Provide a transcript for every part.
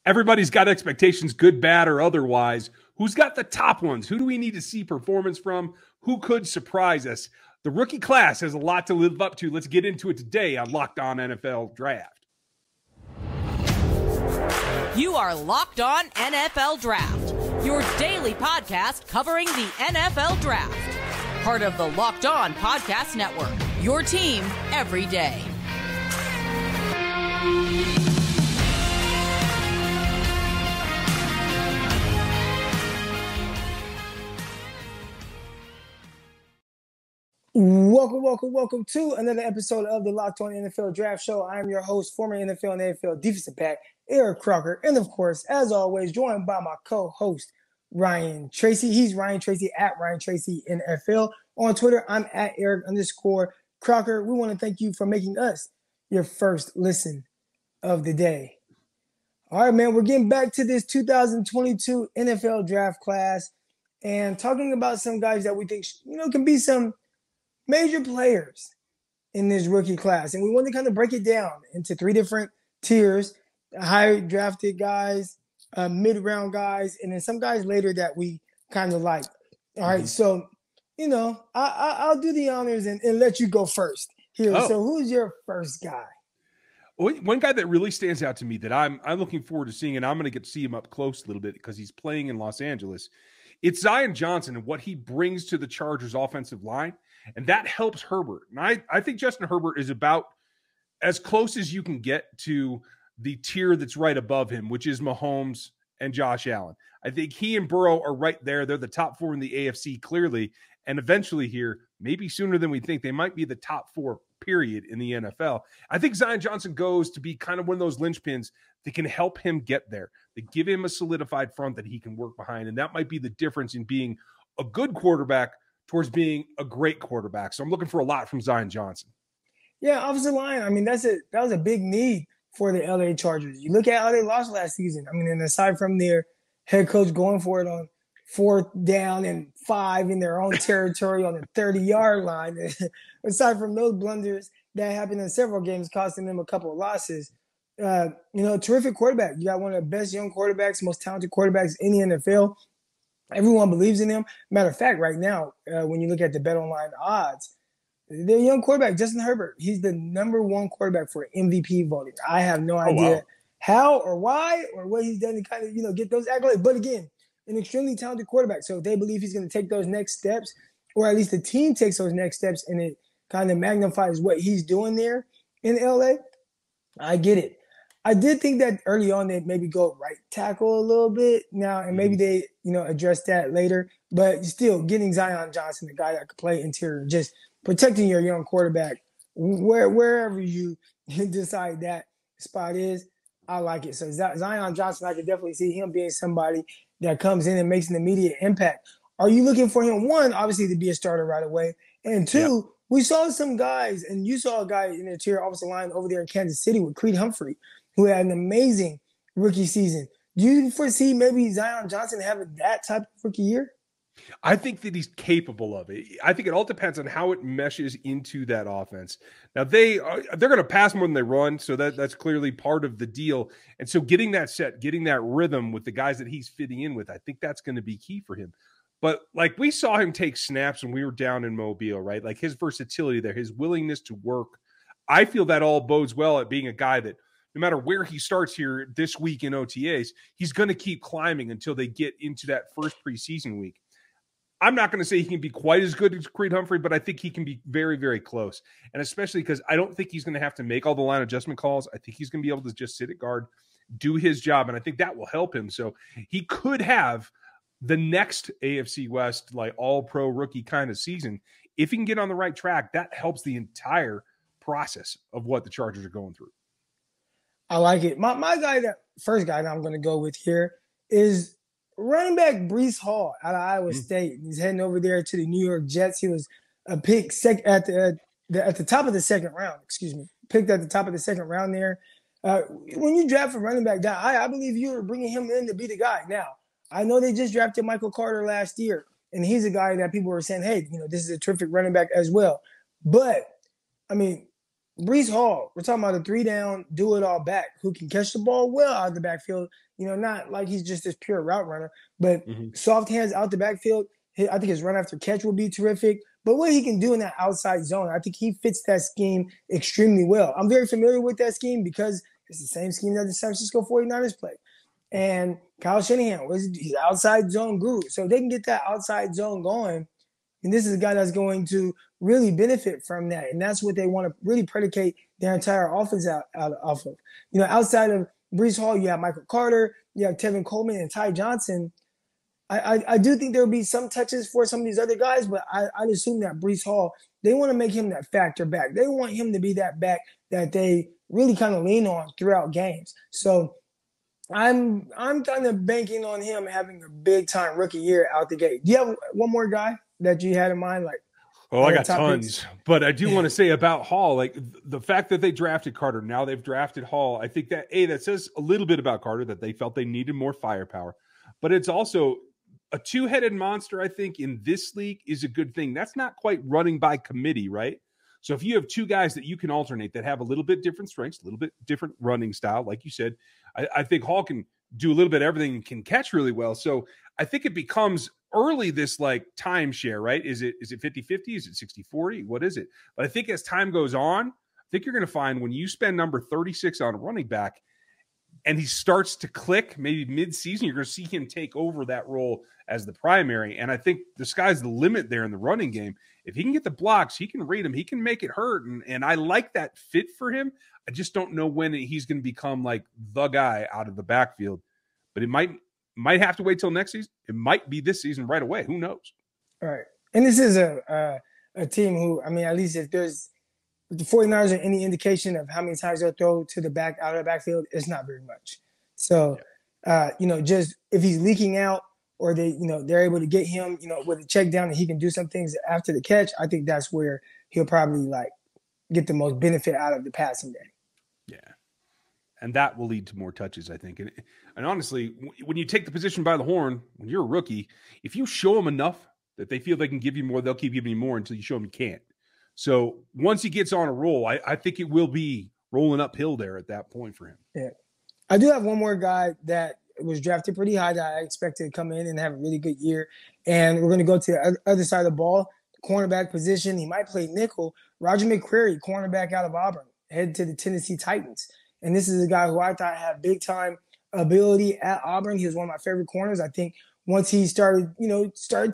Everybody's got expectations, good, bad, or otherwise. Who's got the top ones? Who do we need to see performance from? Who could surprise us? The rookie class has a lot to live up to. Let's get into it today on Locked On NFL Draft. You are Locked On NFL Draft, your daily podcast covering the NFL Draft. Part of the Locked On Podcast Network, your team every day. Welcome to another episode of the Locked On NFL Draft Show. I am your host, former NFL and NFL defensive back, Eric Crocker. And of course, as always, joined by my co-host, Ryan Tracy. He's Ryan Tracy at Ryan Tracy NFL. On Twitter, I'm at Eric_Crocker. We want to thank you for making us your first listen of the day. All right, man, we're getting back to this 2022 NFL draft class and talking about some guys that we think, can be some major players in this rookie class. And we want to kind of break it down into three different tiers: high drafted guys, mid-round guys, and then some guys later that we kind of like. All right, so, I'll do the honors and let you go first here. Oh. So who's your first guy? One guy that really stands out to me that I'm looking forward to seeing, and I'm going to get to see him up close a little bit because he's playing in Los Angeles. It's Zion Johnson and what he brings to the Chargers offensive line. And that helps Herbert. And I think Justin Herbert is about as close as you can get to the tier that's right above him, which is Mahomes and Josh Allen. I think he and Burrow are right there. They're the top four in the AFC, clearly. And eventually here, maybe sooner than we think, they might be the top four, period, in the NFL. I think Zion Johnson goes to be kind of one of those linchpins that can help him get there, that give him a solidified front that he can work behind. And that might be the difference in being a good quarterback towards being a great quarterback. So I'm looking for a lot from Zion Johnson. Yeah, offensive line. I mean, that was a big need for the LA Chargers. You look at how they lost last season. I mean, and aside from their head coach going for it on 4th down and 5 in their own territory on the 30-yard line, aside from those blunders that happened in several games, costing them a couple of losses, terrific quarterback. You got one of the best young quarterbacks, most talented quarterbacks in the NFL. Everyone believes in him. Matter of fact, right now, when you look at the BetOnline odds, their young quarterback, Justin Herbert, he's the number one quarterback for MVP voting. I have no idea how or why or what he's done to kind of, get those accolades. But again, an extremely talented quarterback. So if they believe he's going to take those next steps, or at least the team takes those next steps, and it kind of magnifies what he's doing there in LA, I get it. I did think that early on they'd maybe go right tackle a little bit now, and maybe they, address that later. But still, getting Zion Johnson, the guy that could play interior, just protecting your young quarterback wherever you decide that spot is, I like it. So Zion Johnson, I could definitely see him being somebody that comes in and makes an immediate impact. Are you looking for him, one, obviously to be a starter right away, and two, we saw some guys, and you saw a guy in the interior offensive line over there in Kansas City with Creed Humphrey, who had an amazing rookie season. Do you foresee maybe Zion Johnson having that type of rookie year? I think that he's capable of it. I think it all depends on how it meshes into that offense. Now, they're going to pass more than they run, so that's clearly part of the deal. And so getting that set, getting that rhythm with the guys that he's fitting in with, I think that's going to be key for him. But like we saw him take snaps when we were down in Mobile, right? Like his versatility there, his willingness to work. I feel that all bodes well at being a guy that no matter where he starts here this week in OTAs, he's going to keep climbing until they get into that first preseason week. I'm not going to say he can be quite as good as Creed Humphrey, but I think he can be very, very close. And especially because I don't think he's going to have to make all the line adjustment calls. I think he's going to be able to just sit at guard, do his job, and I think that will help him. So he could have the next AFC West, like all-pro rookie kind of season. If he can get on the right track, that helps the entire process of what the Chargers are going through. I like it. My guy, first guy that I'm going to go with here is running back Breece Hall out of Iowa State. He's heading over there to the New York Jets. He was a pick at the top of the second round. Picked at the top of the second round there. When you draft a running back, I believe you're bringing him in to be the guy. Now, I know they just drafted Michael Carter last year, and he's a guy that people were saying, hey, this is a terrific running back as well. But, I mean, Breece Hall, we're talking about a 3-down, do-it-all back who can catch the ball well out of the backfield. Not like he's just this pure route runner, but soft hands out the backfield. I think his run after catch will be terrific. But what he can do in that outside zone, I think he fits that scheme extremely well. I'm very familiar with that scheme because it's the same scheme that the San Francisco 49ers play. And Kyle Shanahan, he's an outside zone guru. So if they can get that outside zone going, and this is a guy that's going to really benefit from that. And that's what they want to really predicate their entire offense off of. Outside of Breece Hall, you have Michael Carter, you have Tevin Coleman and Ty Johnson. I do think there will be some touches for some of these other guys, but I'd assume that Breece Hall, they want to make him that factor back. They want him to be that back that they really kind of lean on throughout games. So I'm kind of banking on him having a big-time rookie year out the gate. Do you have one more guy that you had in mind? I got tons. But I do want to say about Hall, the fact that they drafted Carter, now they've drafted Hall, I think that says a little bit about Carter, that they felt they needed more firepower. But it's also a two-headed monster, I think, in this league is a good thing. That's not quite running by committee, right? So if you have two guys that you can alternate that have a little bit different strengths, a little bit different running style, like you said, I think Hall can do a little bit of everything and can catch really well. So I think it becomes early this timeshare, right? Is it 50-50? Is it 60-40? What is it? But I think as time goes on, I think you're going to find when you spend number 36 on a running back and he starts to click maybe mid-season, you're going to see him take over that role as the primary. And I think the sky's the limit there in the running game. If he can get the blocks, he can read them, he can make it hurt. And I like that fit for him. I just don't know when he's going to become the guy out of the backfield. But it might have to wait till next season. It might be this season right away. Who knows? All right. And this is a team who, at least if the 49ers are any indication of how many times they'll throw to the back out of the backfield, it's not very much. So, just if he's leaking out or they're able to get him, with a check down and he can do some things after the catch, I think that's where he'll probably get the most benefit out of the passing game. Yeah. And that will lead to more touches, I think. And honestly, when you take the position by the horn, when you're a rookie, if you show them enough that they feel they can give you more, they'll keep giving you more until you show them you can't. So once he gets on a roll, I think it will be rolling uphill there at that point for him. Yeah. I do have one more guy that was drafted pretty high that I expected to come in and have a really good year. And we're going to go to the other side of the ball, the cornerback position. He might play nickel. Roger McCreary, cornerback out of Auburn, headed to the Tennessee Titans. And this is a guy who I thought had big-time ability at Auburn. He was one of my favorite corners. I think once he started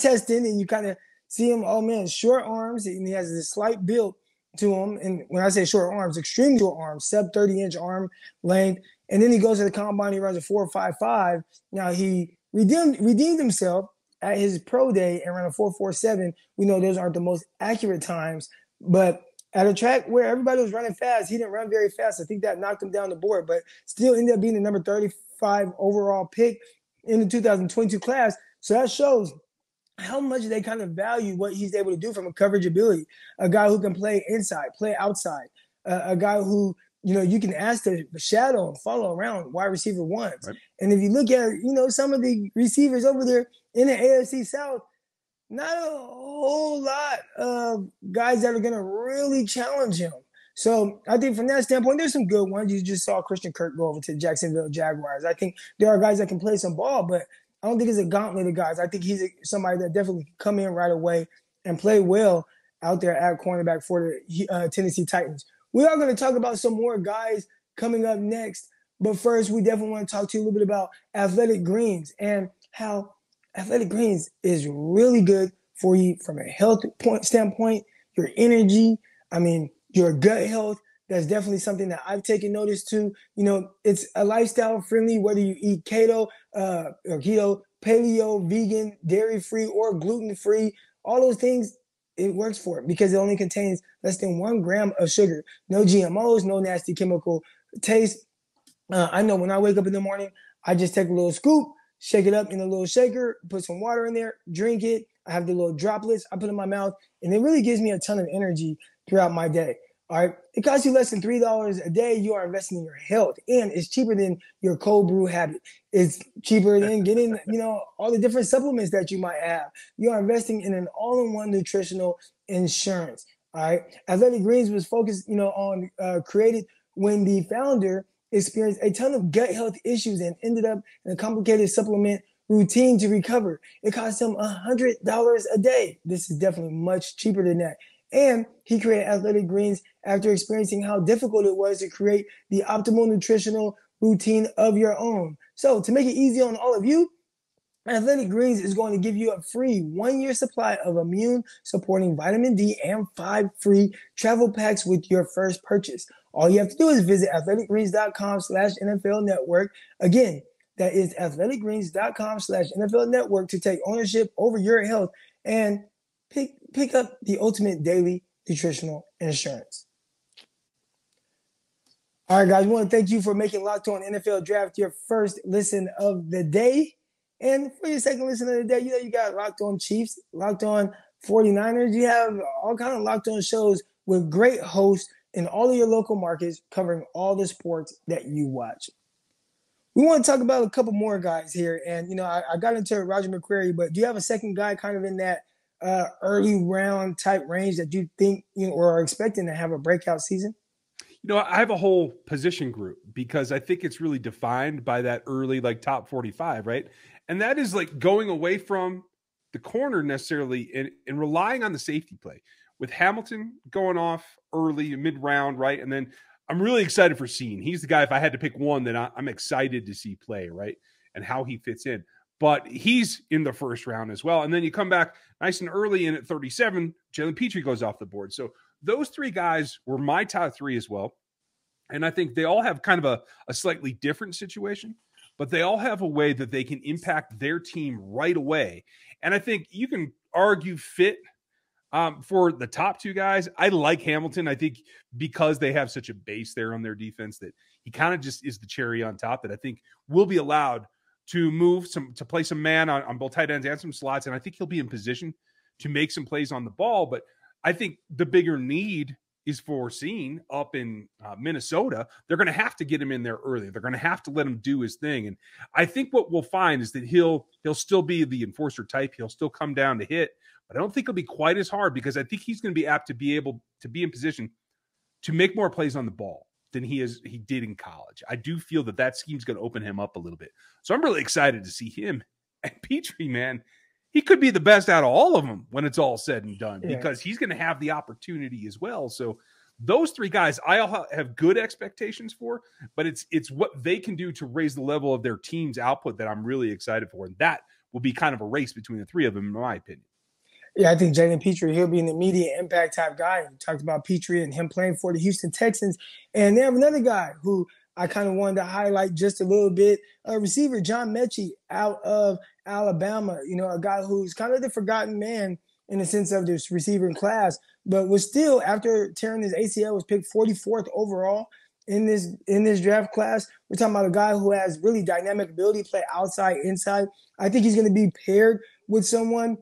testing and you kind of see him, oh, man, short arms, and he has this slight build to him. And when I say short arms, extremely short arms, sub-30-inch arm length. And then he goes to the combine, he runs a 4.55. Now, he redeemed himself at his pro day and ran a 4.47. We know those aren't the most accurate times, but at a track where everybody was running fast, he didn't run very fast. I think that knocked him down the board, but still ended up being the number 35 overall pick in the 2022 class. So that shows how much they kind of value what he's able to do from a coverage ability. A guy who can play inside, play outside, a guy who, you can ask to shadow and follow around wide receiver ones. Right. And if you look at, some of the receivers over there in the AFC South, not a whole lot of guys that are going to really challenge him. So I think from that standpoint, there's some good ones. You just saw Christian Kirk go over to the Jacksonville Jaguars. I think there are guys that can play some ball, but I don't think it's a gauntlet of guys. I think he's somebody that definitely can come in right away and play well out there at cornerback for the Tennessee Titans. We are going to talk about some more guys coming up next, but first we definitely want to talk to you a little bit about Athletic Greens and how Athletic Greens is really good for you from a health standpoint, your energy, your gut health. That's definitely something that I've taken notice to. It's a lifestyle friendly, whether you eat keto, paleo, vegan, dairy-free, or gluten-free, all those things, it works for it because it only contains less than 1 gram of sugar. No GMOs, no nasty chemical taste. I know when I wake up in the morning, I just take a little scoop, shake it up in a little shaker, put some water in there, drink it. I have the little droplets I put in my mouth, and it really gives me a ton of energy throughout my day. All right. It costs you less than $3 a day. You are investing in your health, and it's cheaper than your cold brew habit. It's cheaper than getting, all the different supplements that you might have. You are investing in an all-in-one nutritional insurance. All right. Athletic Greens was focused, on created when the founder experienced a ton of gut health issues and ended up in a complicated supplement routine to recover. It cost him $100 a day. This is definitely much cheaper than that. And he created Athletic Greens after experiencing how difficult it was to create the optimal nutritional routine of your own. So to make it easy on all of you, Athletic Greens is going to give you a free 1-year supply of immune-supporting vitamin D and 5 free travel packs with your first purchase. All you have to do is visit athleticgreens.com/NFL Network. Again, that is athleticgreens.com/NFL Network to take ownership over your health and pick up the ultimate daily nutritional insurance. All right, guys, we want to thank you for making Locked On NFL Draft your first listen of the day. And for your second listen of the day, you got Locked On Chiefs, Locked On 49ers. You have all kind of Locked On shows with great hosts in all of your local markets covering all the sports that you watch. We want to talk about a couple more guys here. And, I got into Roger McCreary, but do you have a second guy kind of in that early round type range that you think, or are expecting to have a breakout season? I have a whole position group because I think it's really defined by that early, top 45, right? And that is going away from the corner necessarily and relying on the safety play with Hamilton going off early, mid-round, right? And then I'm really excited for Seen. He's the guy, if I had to pick one, that I'm excited to see play, right? And how he fits in. But he's in the first round as well. And then you come back nice and early in at 37, Jalen Petrie goes off the board. So those three guys were my top three as well. And I think they all have kind of a slightly different situation, but they all have a way that they can impact their team right away. And I think you can argue fit for the top two guys. I like Hamilton. I think because they have such a base there on their defense that he kind of just is the cherry on top that I think will be allowed to to play some man on both tight ends and some slots. And I think he'll be in position to make some plays on the ball. But I think the bigger need is foreseen up in Minnesota. They're going to have to get him in there early. They're going to have to let him do his thing. And I think what we'll find is that he'll still be the enforcer type. He'll still come down to hit, but I don't think it'll be quite as hard because I think he's going to be apt to be able to be in position to make more plays on the ball than he did in college. I do feel that scheme's going to open him up a little bit. So I'm really excited to see him. And Petrie, man, he could be the best out of all of them when it's all said and done because he's going to have the opportunity as well. So those three guys I have good expectations for, but it's what they can do to raise the level of their team's output that I'm really excited for. And that will be kind of a race between the three of them, in my opinion. Yeah, I think Jalen Petrie, he'll be an immediate impact type guy. We talked about Petrie and him playing for the Houston Texans. And they have another guy who I kind of wanted to highlight just a little bit. Receiver John Metchi out of Alabama, a guy who's kind of the forgotten man in the sense of this receiver class, but was still, after tearing his ACL, was picked 44th overall in this draft class. We're talking about a guy who has really dynamic ability to play outside, inside. I think he's going to be paired with someone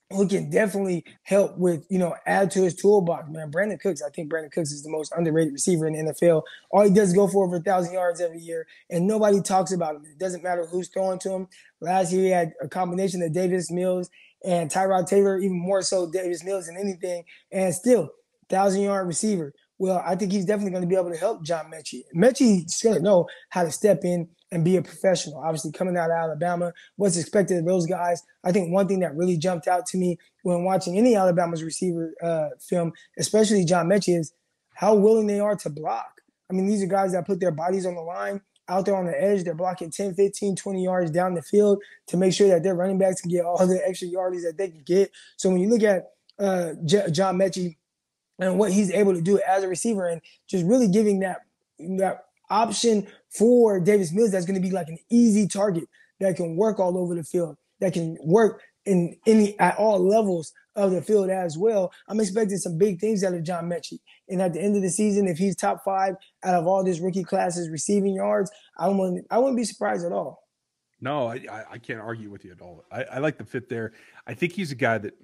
who can definitely help with, add to his toolbox, man. Brandon Cooks, I think Brandon Cooks is the most underrated receiver in the NFL. All he does is go for over 1,000 yards every year, and nobody talks about him. It doesn't matter who's throwing to him. Last year, he had a combination of Davis Mills and Tyrod Taylor, even more so Davis Mills than anything, and still 1,000-yard receiver. Well, I think he's definitely going to be able to help John Metchie. Metchie's going to know how to step in and be a professional. Obviously, coming out of Alabama, what's expected of those guys. I think one thing that really jumped out to me when watching any Alabama's receiver film, especially John Metchie, is how willing they are to block. I mean, these are guys that put their bodies on the line, out there on the edge. They're blocking 10, 15, 20 yards down the field to make sure that their running backs can get all the extra yardage that they can get. So when you look at John Metchie and what he's able to do as a receiver and just really giving that option for Davis Mills, that's going to be like an easy target that can work all over the field, that can work at all levels of the field as well. I'm expecting some big things out of John Metchie. And at the end of the season, if he's top 5 out of all this rookie classes receiving yards, I wouldn't be surprised at all. No, I can't argue with you at all. I like the fit there. I think he's a guy that,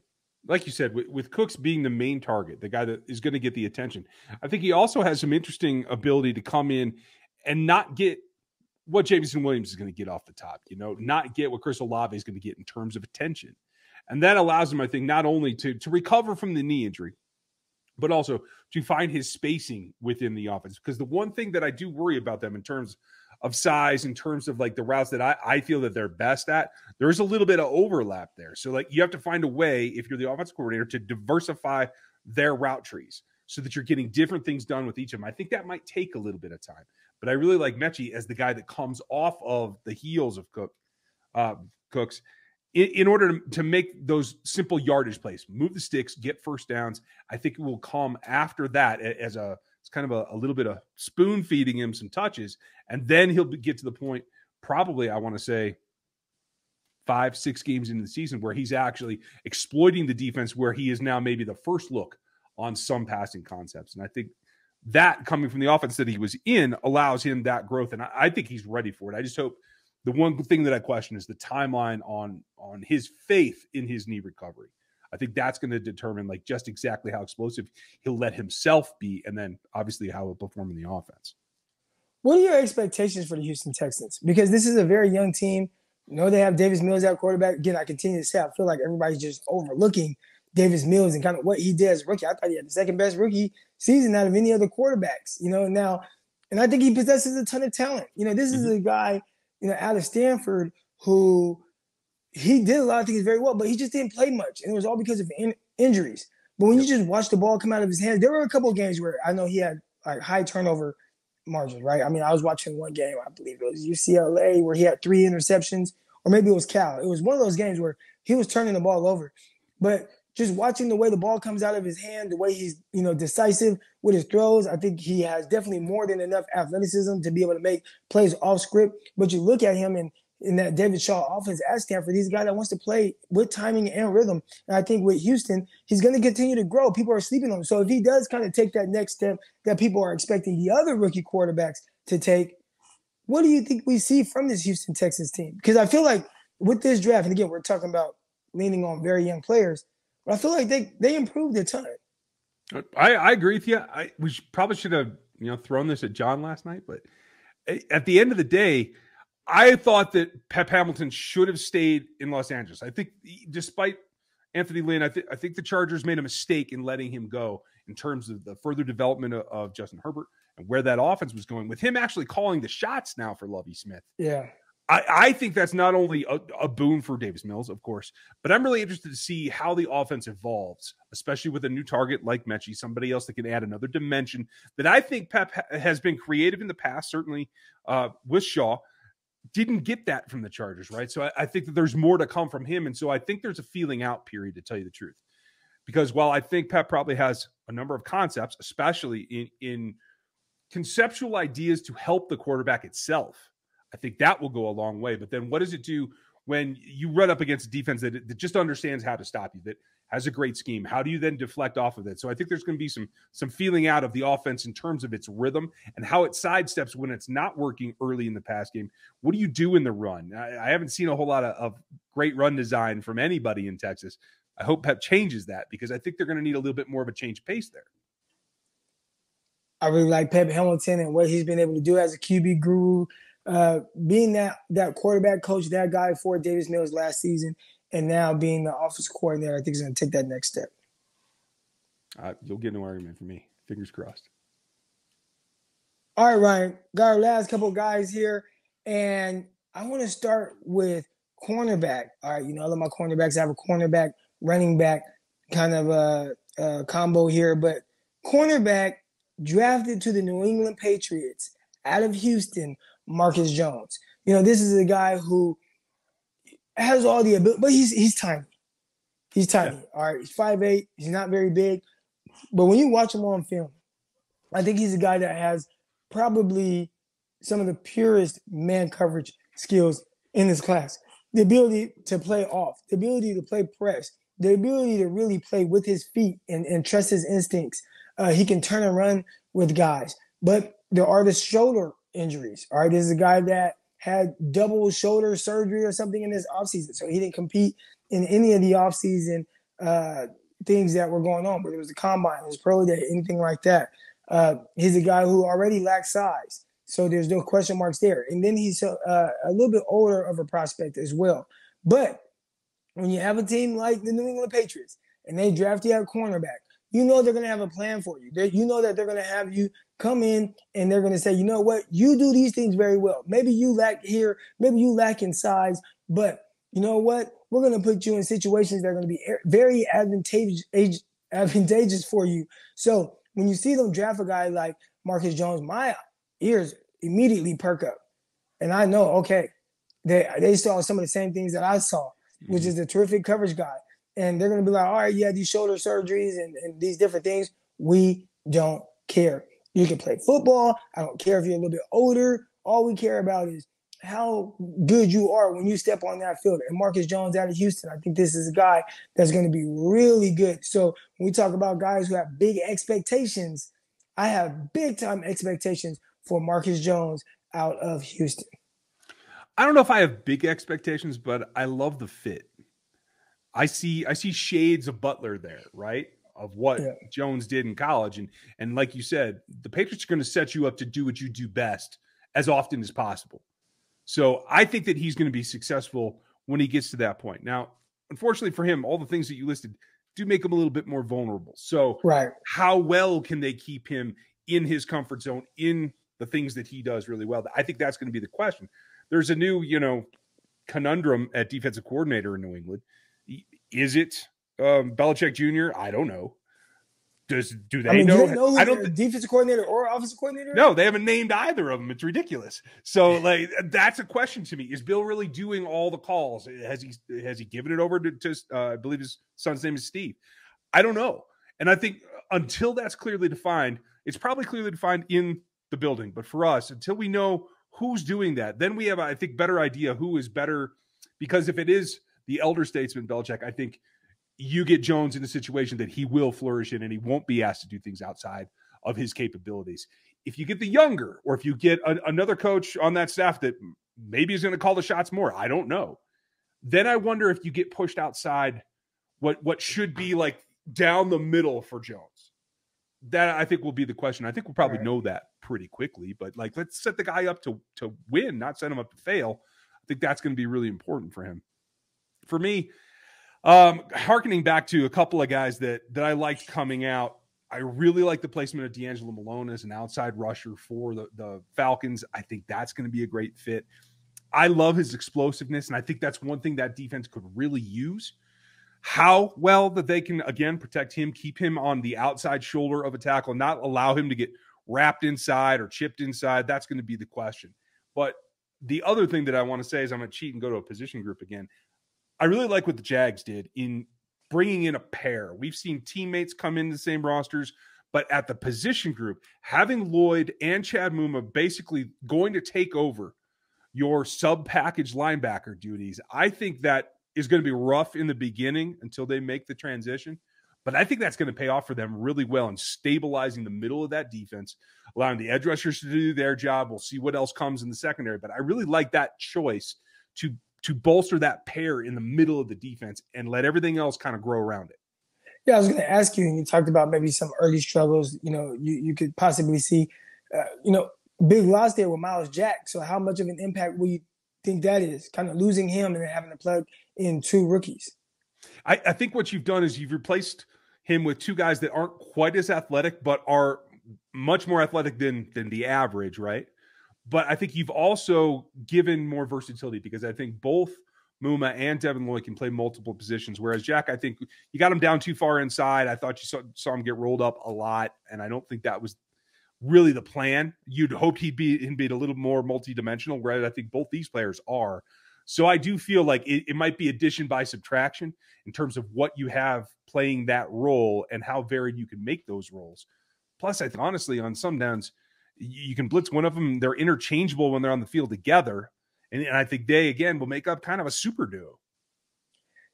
like you said, with Cooks being the main target, the guy that is going to get the attention, I think he also has some interesting ability to come in and not get what Jameson Williams is going to get off the top, not get what Chris Olave is going to get in terms of attention. And that allows him, I think, not only to recover from the knee injury, but also to find his spacing within the offense. Because the one thing that I do worry about them in terms of size, in terms of like the routes that I feel that they're best at, there's a little bit of overlap there. So like you have to find a way, if you're the offensive coordinator, to diversify their route trees so that you're getting different things done with each of them. I think that might take a little bit of time, but I really like Metchie as the guy that comes off of the heels of Cooks in order to make those simple yardage plays, move the sticks, get first downs. I think it will come after that as it's kind of a little bit of spoon feeding him some touches. And then he'll get to the point, probably, I want to say 5-6 games into the season, where he's actually exploiting the defense, where he is now maybe the first look on some passing concepts. And I think that coming from the offense that he was in allows him that growth. And I think he's ready for it. I just hope the one thing that I question is the timeline on his faith in his knee recovery. I think that's going to determine like just exactly how explosive he'll let himself be, and then obviously how he'll perform in the offense. What are your expectations for the Houston Texans? Because this is a very young team. You know, they have Davis Mills at quarterback. Again, I continue to say I feel like everybody's just overlooking Davis Mills and kind of what he did as a rookie. I thought he had the second best rookie season out of any other quarterbacks, you know, now. And I think he possesses a ton of talent. You know, this is a guy, you know, out of Stanford who he did a lot of things very well, but he just didn't play much. And it was all because of injuries. But when you just watch the ball come out of his hands, there were a couple of games where I know he had like high turnover margins, right? I mean, I was watching one game, I believe it was UCLA, where he had 3 interceptions, or maybe it was Cal. It was one of those games where he was turning the ball over. But just watching the way the ball comes out of his hand, the way he's, you know, decisive with his throws, I think he has definitely more than enough athleticism to be able to make plays off script. But you look at him in that David Shaw offense at Stanford, he's a guy that wants to play with timing and rhythm. And I think with Houston, he's going to continue to grow. People are sleeping on him. So if he does kind of take that next step that people are expecting the other rookie quarterbacks to take, what do you think we see from this Houston Texans team? Because I feel like with this draft, and again, we're talking about leaning on very young players, but I feel like they improved a ton. I agree with you. We probably should have, you know, thrown this at John last night, but at the end of the day, I thought that Pep Hamilton should have stayed in Los Angeles. I think despite Anthony Lynn, I think the Chargers made a mistake in letting him go in terms of the further development of Justin Herbert and where that offense was going, with him actually calling the shots now for Lovie Smith. Yeah. I think that's not only a boon for Davis Mills, of course, but I'm really interested to see how the offense evolves, especially with a new target like Metchie, somebody else that can add another dimension that I think Pep has been creative in the past, certainly with Shaw. Didn't get that from the Chargers, right? So I think that there's more to come from him. And so I think there's a feeling out period, to tell you the truth. Because while I think Pep probably has a number of concepts, especially in conceptual ideas to help the quarterback itself, I think that will go a long way. But then what does it do when you run up against a defense that just understands how to stop you, that has a great scheme? How do you then deflect off of it? So I think there's going to be some feeling out of the offense in terms of its rhythm and how it sidesteps when it's not working early in the pass game. What do you do in the run? I haven't seen a whole lot of great run design from anybody in Texas. I hope Pep changes that, because I think they're going to need a little bit more of a change pace there. I really like Pep Hamilton and what he's been able to do as a QB guru, being that quarterback coach, that guy for Davis Mills last season, and now being the offensive coordinator. I think he's going to take that next step. You'll get no argument from me. Fingers crossed. All right, Ryan. Got our last couple of guys here, and I want to start with cornerback. All right, you know, I love my cornerbacks. I have a cornerback, running back kind of a combo here, but cornerback drafted to the New England Patriots out of Houston, Marcus Jones. You know, this is a guy who has all the ability, but he's tiny. He's tiny. Yeah. All right, he's 5'8". He's not very big. But when you watch him on film, I think he's a guy that has probably some of the purest man coverage skills in this class. The ability to play off, the ability to play press, the ability to really play with his feet and trust his instincts. He can turn and run with guys. But there are the shoulder injuries. All right, this is a guy that had double shoulder surgery or something in his offseason. So he didn't compete in any of the offseason things that were going on, whether it was the combine, his pro day, anything like that. He's a guy who already lacks size. So there's no question marks there. And then he's a little bit older of a prospect as well. But when you have a team like the New England Patriots and they draft you at cornerback, you know they're going to have a plan for you. You know that they're going to have you come in and they're going to say, you know what, you do these things very well. Maybe you lack here, maybe you lack in size, but you know what? We're going to put you in situations that are going to be very advantageous for you. So when you see them draft a guy like Marcus Jones, my ears immediately perk up. And I know, okay, they saw some of the same things that I saw, which is a terrific coverage guy. And they're going to be like, all right, you had these shoulder surgeries and these different things. We don't care. You can play football. I don't care if you're a little bit older. All we care about is how good you are when you step on that field. And Marcus Jones out of Houston, I think this is a guy that's going to be really good. So when we talk about guys who have big expectations, I have big-time expectations for Marcus Jones out of Houston. I don't know if I have big expectations, but I love the fit. I see shades of Butler there, right? Of what Jones did in college. And like you said, the Patriots are going to set you up to do what you do best as often as possible. So I think that he's going to be successful when he gets to that point. Now, unfortunately for him, all the things that you listed do make him a little bit more vulnerable. So how well can they keep him in his comfort zone, in the things that he does really well? I think that's going to be the question. There's a new, conundrum at defensive coordinator in New England. Is it Belichick Jr.? I don't know. Do they know? I don't defensive coordinator or offensive coordinator. No, they haven't named either of them. It's ridiculous. So, that's a question to me. Is Bill really doing all the calls? Has he given it over to I believe his son's name is Steve? I don't know. And I think until that's clearly defined, it's probably clearly defined in the building. But for us, until we know who's doing that, then we have, I think, better idea who is better. Because if it is the elder statesman Belichick, I think you get Jones in a situation that he will flourish in, and he won't be asked to do things outside of his capabilities. If you get the younger, or if you get another coach on that staff that maybe is going to call the shots more, I don't know. Then I wonder if you get pushed outside what should be like down the middle for Jones. That I think will be the question. I think we'll probably know that pretty quickly, but let's set the guy up to win, not set him up to fail. I think that's going to be really important for him. For me, hearkening back to a couple of guys that I liked coming out, I really like the placement of D'Angelo Malone as an outside rusher for the Falcons. I think that's going to be a great fit. I love his explosiveness, and I think that's one thing that defense could really use. How well that they can, again, protect him, keep him on the outside shoulder of a tackle, not allow him to get wrapped inside or chipped inside, that's going to be the question. But the other thing that I want to say is I'm going to cheat and go to a position group again. I really like what the Jags did in bringing in a pair. We've seen teammates come in the same rosters, but at the position group, having Lloyd and Chad Muma basically going to take over your sub-package linebacker duties, I think that is going to be rough in the beginning until they make the transition. But I think that's going to pay off for them really well in stabilizing the middle of that defense, allowing the edge rushers to do their job. We'll see what else comes in the secondary. But I really like that choice to bolster that pair in the middle of the defense and let everything else kind of grow around it. Yeah, I was going to ask you, and you talked about maybe some early struggles, you could possibly see, big loss there with Miles Jack. So how much of an impact will you think that is, kind of losing him and then having to plug in two rookies? I think what you've done is you've replaced him with two guys that aren't quite as athletic, but are much more athletic than the average, right? But I think you've also given more versatility, because I think both Muma and Devin Lloyd can play multiple positions, whereas Jack, I think you got him down too far inside. I thought you saw him get rolled up a lot, and I don't think that was really the plan. You'd hoped he'd be a little more multidimensional, whereas I think both these players are. So I do feel like it might be addition by subtraction in terms of what you have playing that role and how varied you can make those roles. Plus, I think, honestly, on some downs, you can blitz one of them. They're interchangeable when they're on the field together. And I think they, again, will make up kind of a super duo.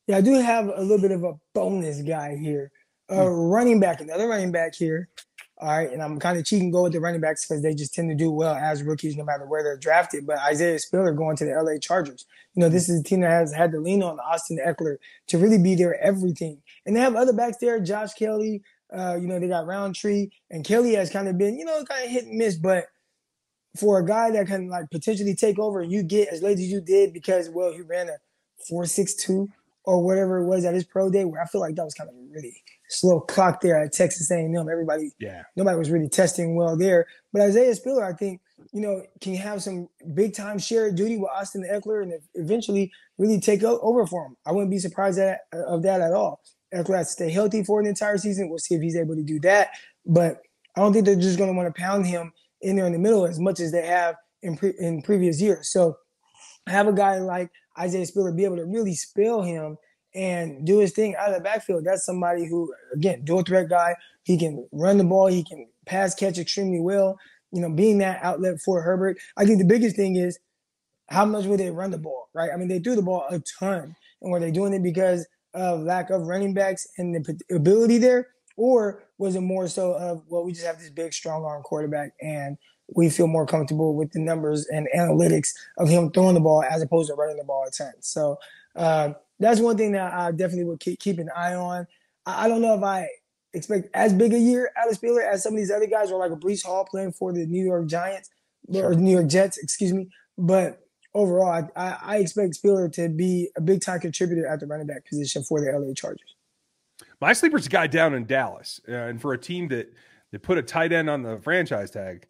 Yeah, I do have a little bit of a bonus guy here. Running back, another running back here. All right, and I'm kind of cheating go with the running backs because they just tend to do well as rookies no matter where they're drafted. But Isaiah Spiller going to the LA Chargers. This is a team that has had to lean on Austin Eckler to really be their everything. And they have other backs there, Josh Kelly. They got Roundtree. And Kelly has kind of been, kind of hit and miss. But for a guy that can, potentially take over and you get as late as you did because, he ran a 4.62 or whatever it was at his pro day, where I feel like that was kind of a really slow clock there at Texas A&M. Nobody was really testing well there. But Isaiah Spiller, I think, can have some big-time shared duty with Austin Eckler and eventually really take over for him. I wouldn't be surprised of that at all. Eckler has to stay healthy for an entire season. We'll see if he's able to do that. But I don't think they're just going to want to pound him in there in the middle as much as they have in previous years. So have a guy like Isaiah Spiller be able to really spell him and do his thing out of the backfield. That's somebody who, again, dual threat guy. He can run the ball. He can pass catch extremely well. Being that outlet for Herbert. I think the biggest thing is how much will they run the ball, right? I mean, they threw the ball a ton. And were they doing it because of lack of running backs and the ability there? Or was it more so of, well, we just have this big, strong-arm quarterback and we feel more comfortable with the numbers and analytics of him throwing the ball as opposed to running the ball a ton. So that's one thing that I definitely would keep an eye on. I don't know if I expect as big a year out of Spiller as some of these other guys, or like a Breece Hall playing for the New York Giants or New York Jets, excuse me. But overall, I expect Spiller to be a big-time contributor at the running back position for the LA Chargers. My sleeper's a guy down in Dallas, and for a team that put a tight end on the franchise tag,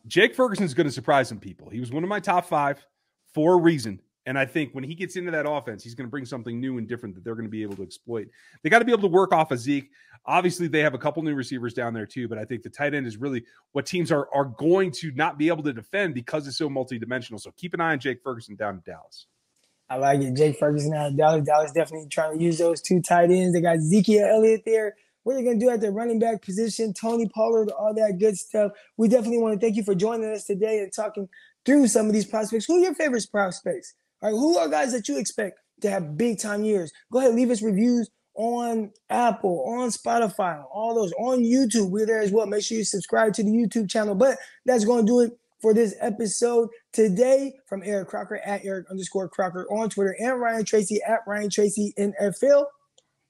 Jake Ferguson's going to surprise some people. He was one of my top 5 for a reason. And I think when he gets into that offense, he's going to bring something new and different that they're going to be able to exploit. They got to be able to work off of Zeke. Obviously, they have a couple new receivers down there too, but I think the tight end is really what teams are going to not be able to defend because it's so multidimensional. So keep an eye on Jake Ferguson down in Dallas. I like it. Jake Ferguson out of Dallas. Dallas definitely trying to use those 2 tight ends. They got Ezekiel Elliott there. What are they going to do at the running back position? Tony Pollard, all that good stuff. We definitely want to thank you for joining us today and talking through some of these prospects. Who are your favorite prospects? All right, who are guys that you expect to have big-time years? Go ahead, leave us reviews on Apple, on Spotify, all those, on YouTube. We're there as well. Make sure you subscribe to the YouTube channel. But that's going to do it for this episode today. From Eric Crocker at Eric_Crocker on Twitter, and Ryan Tracy at Ryan Tracy NFL.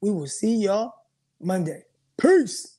We will see y'all Monday. Peace.